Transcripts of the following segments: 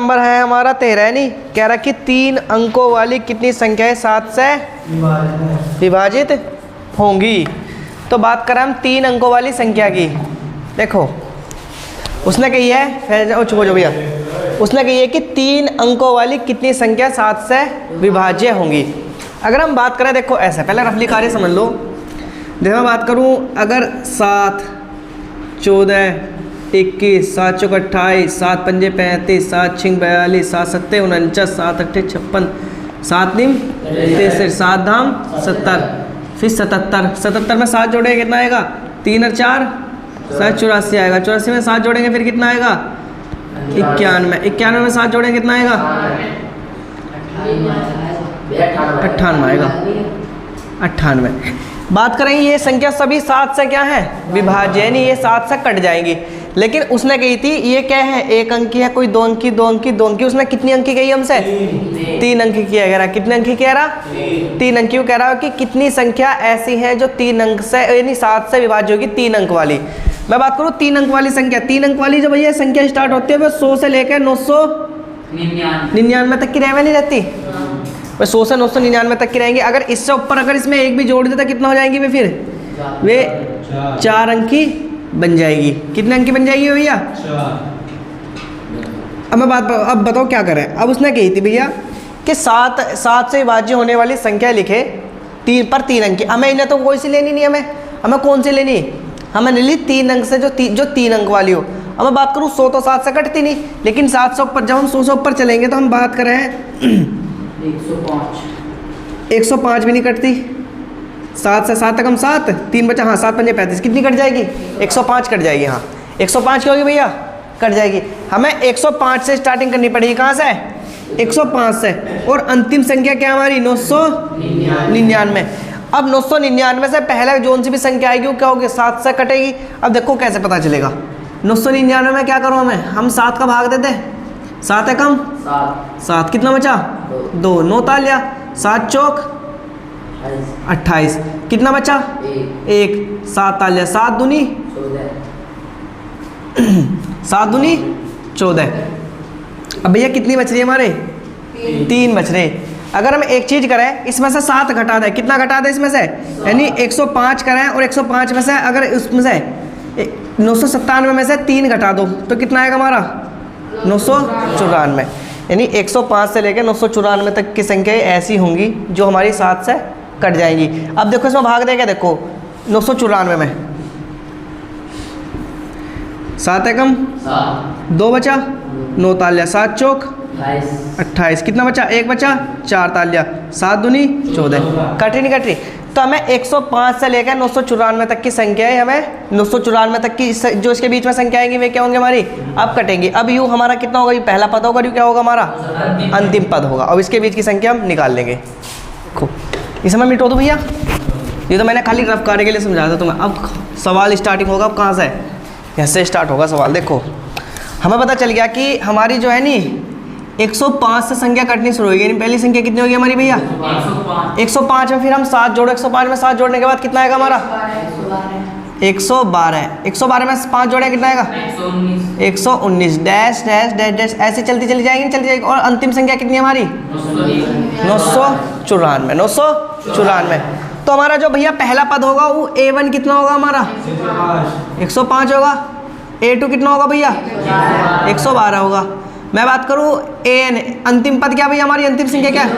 Number है हमारा 13 नहीं, कह रहा कि 3 अंकों वाली कितनी संख्याएं 7 से विभाजित होंगी। तो बात करें हम 3 अंकों वाली संख्या की। देखो उसने कही है, चुप हो जाओ भैया, उसने कही है कि 3 अंकों वाली कितनी संख्या 7 से विभाज्य होंगी। अगर हम बात करें, देखो ऐसा, पहले रफली कार्य समझ लो। देखो मैं बात करूं, अगर 7 14 21 7 चौक 28 7 पंजे 35 7 छिंग 42 7 सत्ते 49 7 अट्ठे 56 7 निम 63 7 धाम 70 फिर 77 77 में 7 जोड़ेंगे कितना आएगा? 3 और 4 7 84 आएगा। 84 में 7 जोड़ेंगे फिर कितना आएगा? 91 91 में 7 जोड़ेंगे कितना आएगा? 98 आएगा। 98 बात करें ये संख्या सभी 7 से क्या है? विभाज्य, यानी ये 7 से कट जाएंगी। लेकिन उसने कही थी ये क्या है? 1 अंक की है, कोई 2 अंक की 2 अंक की 2 अंक की। उसने कितनी अंक की कही हमसे? 3 अंक की कह रहा। कितने अंक की कह रहा? 3 अंक की। कह रहा है कि कितनी संख्या ऐसी है जो 3 अंक से, यानी 7 से विभाज्य होगी 3 अंक वाली। मैं बात करूँ 3 अंक वाली संख्या, 3 अंक वाली जो भैया संख्या स्टार्ट होती है वो 100 से लेकर 999 तक की रहने नहीं रहती, 100 से 999 तक की रहेंगी। अगर इससे ऊपर अगर इसमें एक भी जोड़ देता कितना हो जाएंगी वे? फिर वे 4 अंक की बन जाएगी। कितने अंक की बन जाएगी भैया? अब मैं अब बताओ क्या करें। अब उसने कही थी भैया कि 7 से विभाज्य होने वाली संख्या लिखे 3 पर 3 अंक की। हमें इन्हें तो कोई सी लेनी नहीं, हमें कौन सी लेनी? हमें ले ली 3 अंक से जो 3 अंक वाली हो। अब मैं बात करूँ 100 तो 7 से कटती नहीं, लेकिन 7 से ऊपर, जब हम 100 से ऊपर चलेंगे तो हम बात करें 105 भी नहीं कटती। 7 से 7 तक हम 7 3 बचा, हाँ 7 पंजे 35, कितनी कट जाएगी? 105 कट जाएगी। हाँ 105 क्या होगी भैया? कट जाएगी। हमें 105 से स्टार्टिंग करनी पड़ेगी। कहाँ से? 105 से। और अंतिम संख्या क्या हमारी? 999। अब 999 से पहले जोन सी भी संख्या आएगी वो क्या होगी? 7 से कटेगी। अब देखो कैसे पता चलेगा। 999 में क्या करो, हम 7 का भाग देते हैं। 7 है कम 7, कितना बचा? 2 9 तालिया 7 चौक 28, कितना बचा? 1 7 तालिया 7 दूनी 14। अब भैया कितनी बच रही है हमारे? 3 बच रहे। अगर हम एक चीज करें, इसमें से 7 घटा दें, कितना घटा दें इसमें से? यानी 105 करें और 105 में से अगर उसमें से 997 में से 3 घटा दो तो कितना आएगा हमारा? 994। यानी 105 से लेकर 994 तक की संख्या ऐसी होंगी जो हमारी 7 से कट जाएंगी। अब देखो इसमें भाग देगा, देखो 994 में 7 है कम 2 बचा, 9 तालिया 7 चौक 28, कितना बचा? 1 बचा, 4 तालिया 7 दूनी 14। कट रही नहीं कट रही? तो हमें 105 से लेकर 994 तक की संख्या है, हमें 994 तक की जो इसके बीच में संख्या आएंगी वे क्या होंगे हमारी? अब कटेंगी। अब यू हमारा कितना होगा? ये पहला पद होगा, यू क्या होगा हमारा? अंतिम पद होगा। अब इसके बीच की संख्या हम निकाल लेंगे। देखो इसे मैं मिटो दूँ भैया, ये तो मैंने खाली रफ कार्य के लिए समझाया था तुम्हें। अब सवाल स्टार्टिंग होगा, अब कहाँ से? यहाँ से स्टार्ट होगा सवाल। देखो हमें पता चल गया कि हमारी जो है नी 105 से संख्या कटनी शुरू होगी। पहली संख्या कितनी होगी हमारी भैया? 105 में फिर हम 7 जोड़ो, 105 में 7 जोड़ने के बाद कितना आएगा हमारा? 112। 112 में 5 जोड़े कितना आएगा? 119। डैश डैश डैश डैश ऐसे चलती चली जाएगी। और अंतिम संख्या कितनी है हमारी? 994। 994। तो हमारा जो भैया पहला पद होगा वो A1 कितना होगा हमारा? 105 होगा। A2 कितना होगा भैया? 112 होगा। मैं बात करूँ AN, अंतिम पद क्या भैया हमारी? अंतिम संख्या क्या है?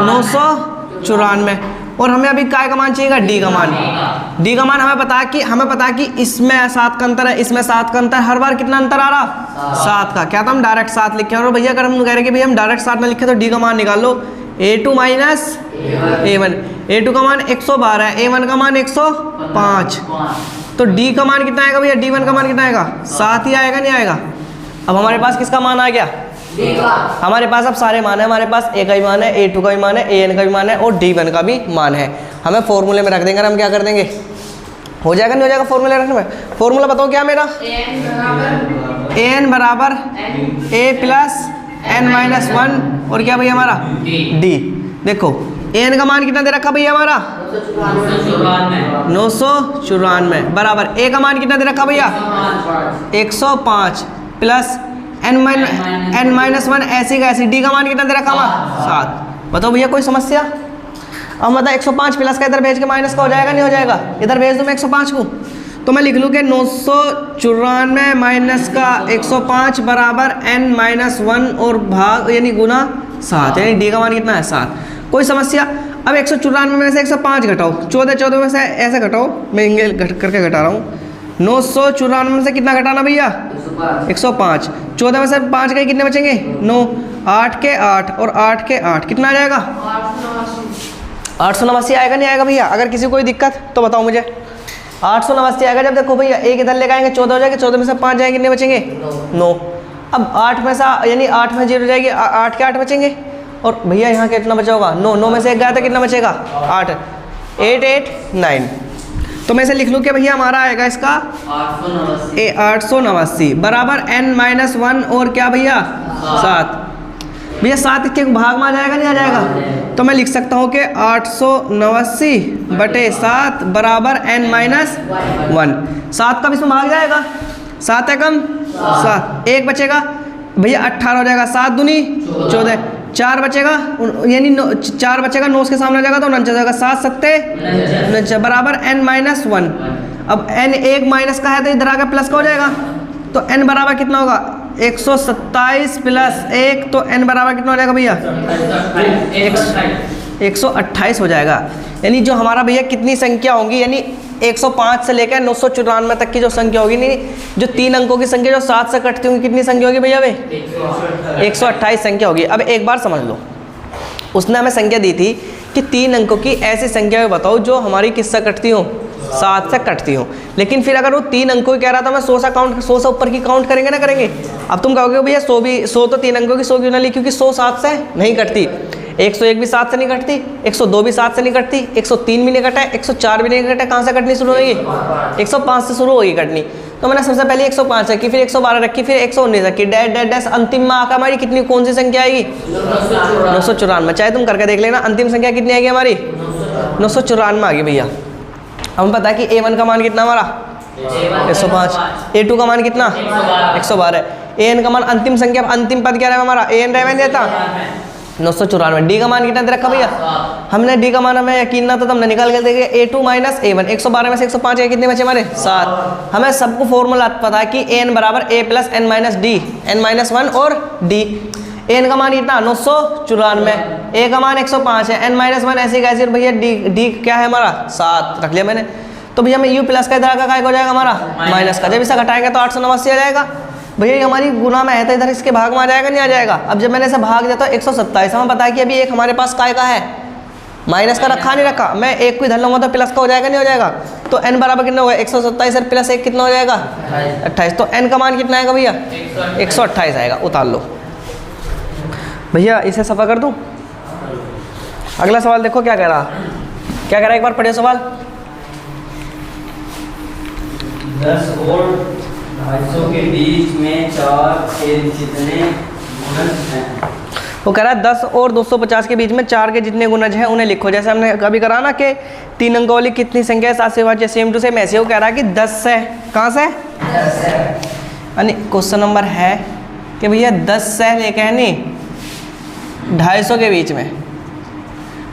994। और हमें अभी काय का मान चाहिएगा? D का मान। D का मान हमें पता कि इसमें 7 का अंतर है, इसमें 7 का अंतर। हर बार कितना अंतर आ रहा? 7 का। क्या था? हम डायरेक्ट 7 लिखे। और भैया अगर हम कह रहे हैं कि भैया हम डायरेक्ट 7 ना लिखे तो D का मान निकाल लो। A2 minus A1। A2 का मान 112 है, A1 का मान 105। तो D का मान कितना आएगा भैया? D1 का मान कितना आएगा? 7 ही आएगा, नहीं आएगा? अब हमारे पास किसका मान आ गया? हमारे पास अब सारे मान है। हमारे पास A का भी मान है, A2 का भी मान है, AN का भी मान है और D1 का भी मान है। हमें फॉर्मूले में रख देंगे। हम क्या कर देंगे? हो जाएगा नहीं हो जाएगा फॉर्मूले रखने में? फॉर्मूला बताओ क्या मेरा? AN बराबर A प्लस N माइनस 1 और क्या भैया हमारा? D। देखो AN का मान कितना दे रखा भैया हमारा? 994 बराबर A का मान कितना दे रखा भैया? 105 प्लस n-1 ऐसी का ऐसी, डी का मान कितना दे रखा हमारा 7। बताओ भैया कोई समस्या? अब मतलब 105 प्लस का इधर भेज के माइनस का हो जाएगा नहीं हो जाएगा? इधर भेज दूँ मैं 105 को, तो मैं लिख लूँ कि 994 माइनस का 105 बराबर n-1 और भाग यानी गुना 7, यानी डी का मान कितना है 7। कोई समस्या? अब 194 में से 105 घटाओ, 14 में से ऐसे घटाओ, मैं इंगल करके घटा रहा हूँ। 994 में से कितना घटाना भैया 105, 14 में से 5 गए कितने बचेंगे 9, 8 के 8 और 8 के 8 कितना आ जाएगा 889 आएगा नहीं आएगा भैया? अगर किसी को कोई दिक्कत तो बताओ मुझे। 889 आएगा जब देखो भैया एक इधर लेकर आएंगे 14 हो जाएगी, 14 में से 5 जाएंगे कितने बचेंगे 9। अब 8 में से यानी 8 में 0 जाएगी, 8 के 8 बचेंगे और भैया यहाँ कितना बचा होगा 9 में से 1 गया था कितना बचेगा 8, 8 8 9। तो मैं इसे लिख लूँ कि भैया हमारा आएगा इसका 889 बराबर n-1 और क्या भैया 7। भैया 7 के भाग में आ जाएगा नहीं आ जाएगा? तो मैं लिख सकता हूँ कि 889 बटे 7 बराबर n-1। 7 का भी इसमें भाग जाएगा, 7 है कम 7, 1 बचेगा भैया 18 हो जाएगा, 7 दूनी 14, 4 बचेगा यानी 4 बचेगा 9 के सामने आ जाएगा तो 49 हो जाएगा, 7 सत्ते 49 बराबर n-1। अब n 1 माइनस का है तो इधर आकर प्लस का हो जाएगा, तो n बराबर कितना होगा 127 प्लस 1, तो n बराबर कितना हो जाएगा भैया 128 हो जाएगा। यानी जो हमारा भैया कितनी संख्या होगी यानी 105 से लेकर 994 तक की जो संख्या होगी, नहीं जो 3 अंकों की संख्या जो 7 से कटती होंगी कितनी संख्या होगी भैया वे 128 संख्या होगी। अब एक बार समझ लो, उसने हमें संख्या दी थी कि 3 अंकों की ऐसी संख्या बताओ जो हमारी किससे कटती हो 7 से कटती हो। लेकिन फिर अगर वो 3 अंकों की कह रहा था मैं 100 से ऊपर की काउंट करेंगे ना करेंगे? अब तुम कहोगे भैया 100 तो 3 अंकों की 100 क्यों ना ली, क्योंकि 100 7 से नहीं कटती, 101 भी 7 से नहीं कटती, 102 भी 7 से नहीं कटती, 103 भी नहीं कटा, 104 भी नहीं कटा, कहाँ से कटनी शुरू होगी 105 से शुरू होगी कटनी। तो मैंने सबसे पहले 105 रखी, फिर 112 रखी, फिर 119 रखी, डैश डैश डैश, अंतिम में आकर हमारी कितनी कौन सी संख्या आएगी 994। चाहे तुम करके देख लेना, अंतिम संख्या कितनी आएगी हमारी 994 आ गई भैया। हमें पता है कि A1 का मान कितना हमारा 105, A2 का मान कितना 112, AN का मान अंतिम संख्या अंतिम पद क्या रहा हमारा AN रह देता 994। डी का मान कितना दे रखा भैया? हमने डी का मान हमें यकीन ना था तो हमने निकाल के देखे A2 माइनस A1, 112 में से 105 है कितने बचे हमारे 7। हमें सबको फॉर्मूला पता है कि AN बराबर A plus n minus D, n-1 और D। AN का मान कितना 994, A का मान 105 है, n-1 ऐसे कैसे भैया D क्या है हमारा 7 रख लिया मैंने। तो भैया हमें U प्लस का इधर का हो जाएगा हमारा माइनस का, जब इसे घटाएंगे तो 889 आ जाएगा भैया। ये हमारी गुना में है तो इधर इसके भाग में आ जाएगा नहीं आ जाएगा? अब जब मैंने इसे भाग दिया तो 127, हमें पता है कि अभी एक हमारे पास काय का है माइनस का रखा नहीं रखा, मैं एक को इधर लूँगा तो प्लस का हो जाएगा नहीं हो जाएगा? तो n बराबर कितना होगा 127 और प्लस 1 कितना हो जाएगा 28, तो n का मान कितना आएगा भैया 128 आएगा। उतार लो भैया, इसे सफ़ा कर दूँ। अगला सवाल देखो क्या कह रहा है, एक बार पढ़िए सवाल। 10 और 250 के बीच में 4 के जितने गुणज हैं। वो कह रहा है 10 और 250 के बीच में 4 के जितने गुणज हैं उन्हें लिखो। जैसे हमने कभी करा ना कि 3 अंकों वाली कितनी संख्या है 7 से विभाज्य, सेम टू सेम ऐसे वो कह रहा है कि 10 है, कहाँ से 10 है, यानी क्वेश्चन नंबर है कि भैया 10 से लेके है नहीं 250 के बीच में,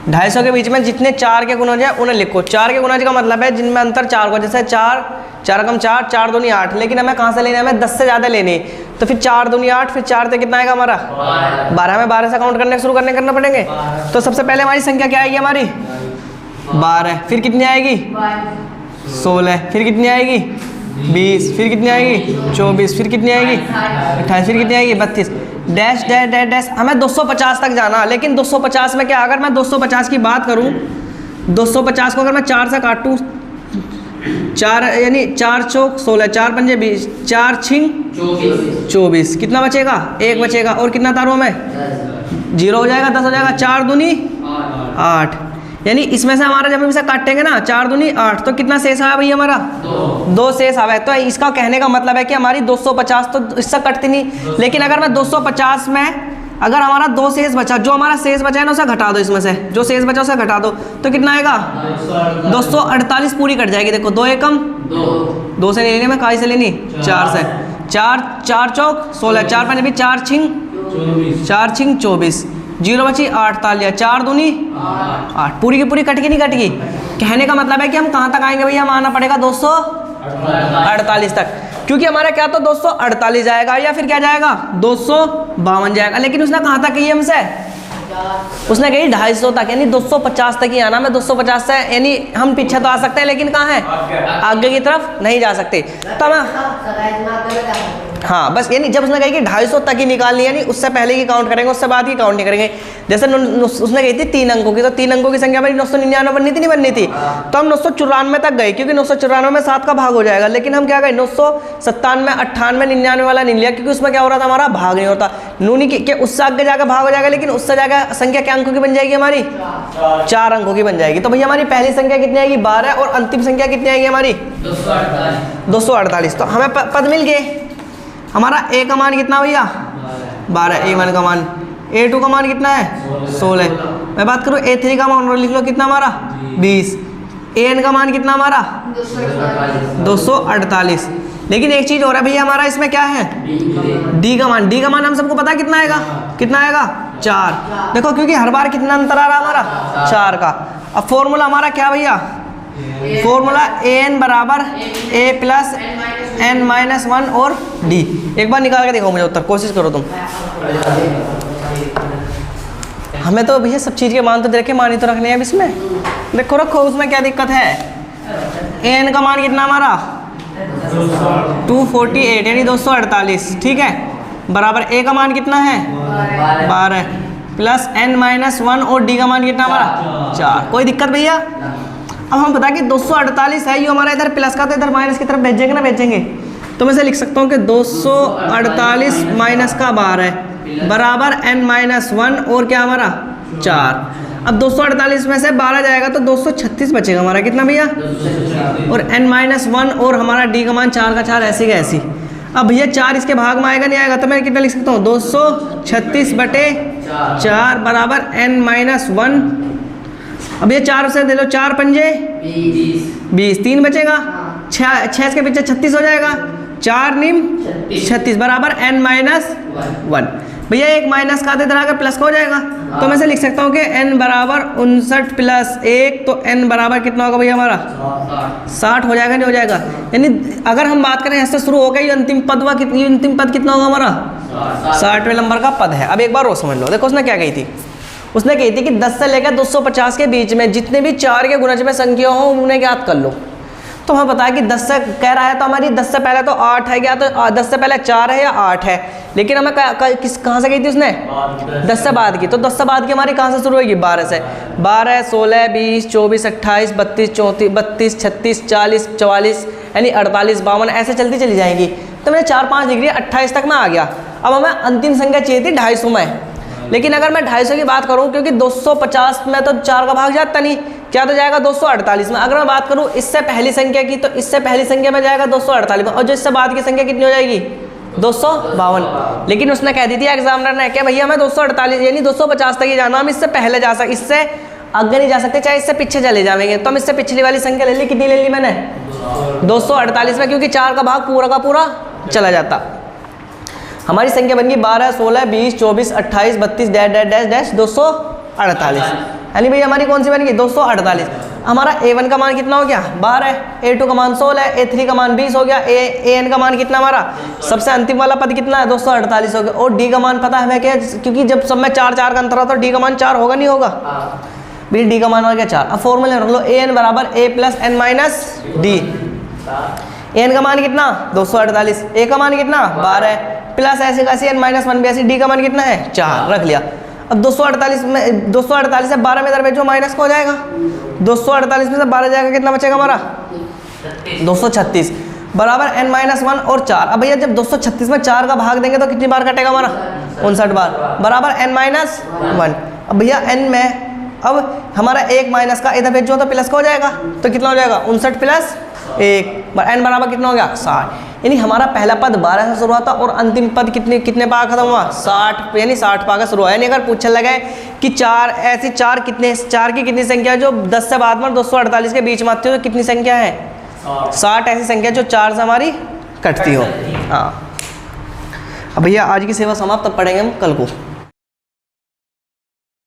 250 के बीच में जितने 4 के गुणज हैं उन्हें लिखो। 4 के गुणज का मतलब है जिनमें अंतर 4 को, जैसे 4 कम 4, 4 दूनी 8, लेकिन हमें कहाँ से लेना है, हमें 10 से ज़्यादा लेनी। तो फिर 4 दूनी 8, फिर 4 से कितना आएगा हमारा 12, हमें 12 से काउंट करने शुरू करना पड़ेंगे। तो सबसे पहले हमारी संख्या क्या आएगी हमारी 12, फिर कितनी आएगी 16, फिर कितनी आएगी 20, फिर कितनी आएगी 24, फिर कितनी आएगी 28, फिर कितनी आएगी 32, डैश डैश डैश डैश। हमें 250 तक जाना, लेकिन 250 में क्या, अगर मैं 250 की बात करूं, 250 को अगर मैं 4 से काटूं, 4 यानी 4 चौक 16, 4 पंजे 20, 4 छिंग 24, कितना बचेगा 1 बचेगा, और कितना तारों में 0 हो जाएगा, 10 हो जाएगा, 4 दूनी 8, यानी इसमें से हमारा जब हम इसे काटेंगे ना 4 दूनी 8, तो कितना शेष आया भैया हमारा 2 शेष आया। तो इसका कहने का मतलब है कि हमारी 250 तो इससे कटती नहीं, लेकिन अगर मैं 250 में अगर हमारा 2 शेष बचा, जो हमारा शेष बचा है ना उसे घटा दो, इसमें से जो शेष बचा उसे घटा दो, तो कितना आएगा 248 पूरी कट जाएगी। देखो 2 एकम 2 से ले लेनी, मैं काई से लेनी 4 से, 4 4 चौक 16, 4 5 भी 4 छिंग 24, 0 बची 8 तालियाँ, 4 दूनी 8, पूरी की पूरी कट गई नहीं कट गई। कहने का मतलब है कि हम कहाँ तक आएंगे भैया, हम आना पड़ेगा 248 तक, क्योंकि हमारा क्या तो 248 जाएगा या फिर क्या जाएगा 252 जाएगा। लेकिन उसने कहाँ तक कही हमसे, उसने कही 250 तक, यानी 250 तक ही आना। मैं 250 से यानी हम पीछे तो आ सकते हैं लेकिन कहाँ है, आगे की तरफ नहीं जा सकते। तो मैं हाँ बस यानी जब उसने कही कि 250 तक ही निकालनी है, यानी उससे पहले की काउंट करेंगे, उससे बाद की काउंट नहीं करेंगे। जैसे उसने कही थी 3 अंकों की, तो 3 अंकों की संख्या हमारी 999 बननी थी नहीं बननी थी, तो हम 994 तक गए, क्योंकि 994 में 7 का भाग हो जाएगा। लेकिन हम क्या गए 997, 98, 99 वाला नहीं लिया, क्योंकि उसमें क्या हो रहा था, हमारा भाग नहीं होता। नूनी के उससे आगे जाकर भाग हो जाएगा, लेकिन उससे जाकर संख्या क्या अंकों की बन जाएगी हमारी, 4 अंकों की बन जाएगी। तो भैया हमारी पहली संख्या कितनी आएगी 12, और अंतिम संख्या कितनी आएगी हमारी 248। तो हमें पद मिल गए। हमारा ए का मान कितना भैया 12, A1 का मान, A2 का मान कितना है 16। मैं बात करूँ A3 का मान, लिख लो कितना हमारा 20, AN का मान कितना हमारा 248। लेकिन एक चीज़ और है भैया, हमारा इसमें क्या है D का मान, D का मान हम सबको पता कितना आएगा, कितना आएगा 4। देखो क्योंकि हर बार कितना अंतर आ रहा हमारा 4 का। अब फॉर्मूला हमारा क्या भैया, फॉर्मूला AN बराबर A प्लस n-1 और D। एक बार निकाल के देखो मुझे उत्तर, कोशिश करो तुम। हमें तो भैया सब चीज़ के मान तो देखे, मान ही तो रखने हैं अब इसमें। देखो रखो, उसमें क्या दिक्कत है। AN का मान कितना हमारा 248 यानी 248, ठीक है, बराबर A का मान कितना है 12 प्लस n-1 और D का मान कितना हमारा 4। कोई दिक्कत भैया। अब हम बता कि 248 है, ये हमारा इधर प्लस का, तो इधर माइनस की तरफ भेजेंगे ना भेजेंगे। तो मैं से लिख सकता हूँ कि 248 माइनस का 12 बराबर n-1 और क्या हमारा 4। अब 248 में से 12 जाएगा तो 236 बचेगा हमारा, कितना भैया, और n-1 और हमारा D का मान 4 का 4 ऐसी का ऐसी। अब भैया 4 इसके भाग में आएगा नहीं आएगा, तो मैं कितना लिख सकता हूँ 236/4 बराबर n-1। अब ये 4 से दे लो, 4 पंजे 20, 3 बचेगा, 6 इसके पीछे 36 हो जाएगा, 4 निम 36 बराबर n-1। भैया एक माइनस का इधर आकर प्लस का हो जाएगा, तो मैं से लिख सकता हूँ कि n बराबर 59 प्लस 1, तो n बराबर कितना होगा भैया हमारा 60 हो जाएगा, नहीं हो जाएगा। यानी अगर हम बात करें ऐसे शुरू हो गया, ये अंतिम पद कितना होगा हमारा 60वें नंबर का पद है। अब एक बार और समझ लो, देखो उसने क्या कही थी, उसने कही थी कि 10 से लेकर 250 के बीच में जितने भी 4 के गुणज में संख्या हो उन्हें ज्ञात कर लो। तो हमें पता है कि 10 से कह रहा है, तो हमारी 10 से पहले तो 8 है, क्या तो 10 से पहले 4 है या 8 है। लेकिन हमें कहाँ से कही थी उसने 10 से बाद की, तो 10 से बाद की हमारी कहाँ से शुरू होगी 12 से। 12, 16, 20, 24, 28, 32, 32, 36, 40, 44 यानी 48, 52 ऐसे चलती चली जाएंगी। तो मैंने 4, 5 डिग्री 28 तक मैं आ गया। अब हमें अंतिम संख्या चाहिए थी 250 में, लेकिन अगर मैं 250 की बात करूं, क्योंकि 250 में तो 4 का भाग जाता नहीं, क्या तो जाएगा 248 में। अगर मैं बात करूं इससे पहली संख्या की, तो इससे पहली संख्या में जाएगा 248 में, और जो इससे बाद की संख्या कितनी हो जाएगी 252। लेकिन उसने कह दी थी एग्जामिनर ने, क्या भैया हमें 248 यानी 250 तक ही जाना, हम इससे पहले जा सकते, इससे आगे नहीं जा सकते, चाहे इससे पीछे चले जाएंगे। तो हम इससे पिछली वाली संख्या ले ली, कितनी ले ली मैंने 248 में, क्योंकि 4 का भाग पूरा का पूरा चला जाता। हमारी संख्या बन गई 12, 16, 20, 24, 28, 32 डैश 248। यानी भाई हमारी कौन सी बन गई 248। हमारा A1 का मान कितना हो गया 12, A2 का मान 16, A3 का मान 20 हो गया, AN का मान कितना हमारा सबसे अंतिम वाला पद कितना है 248 हो गया। और D का मान पता है हमें क्या, क्योंकि जब सब में 4 का अंतर होता है तो D का मान 4 होगा नहीं होगा, भाई D का मान हो गया 4। अब फॉर्मूले रख लो, AN बराबर A प्लस n-D। AN का मान कितना 248, A का मान कितना 12 प्लस ऐसे का n-1 भी ऐसे, D का मान कितना है 4 रख लिया। अब 248 में 248 से 12 में इधर भेजो, माइनस का हो जाएगा। 248 में से 12 जाएगा, कितना बचेगा हमारा 236 बराबर n-1 और 4। अब भैया जब 236 में 4 का भाग देंगे तो कितनी बार कटेगा हमारा 59 बार बराबर n-1। अब भैया n में अब हमारा 1 माइनस का इधर भेजो तो प्लस का हो जाएगा, तो कितना हो जाएगा 59 प्लस 1, n बराबर कितना हो गया 60। यानी हमारा पहला पद 12 से शुरू हुआ और अंतिम पद कितने पा खत्म हुआ 60, यानी 60 पा का शुरू हुआ। यानी अगर पूछने लगे कि 4 ऐसी 4 की कितनी संख्या जो 10 से बाद में 248 के बीच में आती हो, तो कितनी संख्या है 60 ऐसी संख्या जो 4 से हमारी कटती हो। हाँ अब भैया आज की सेवा समाप्त, तब पढ़ेंगे हम कल को।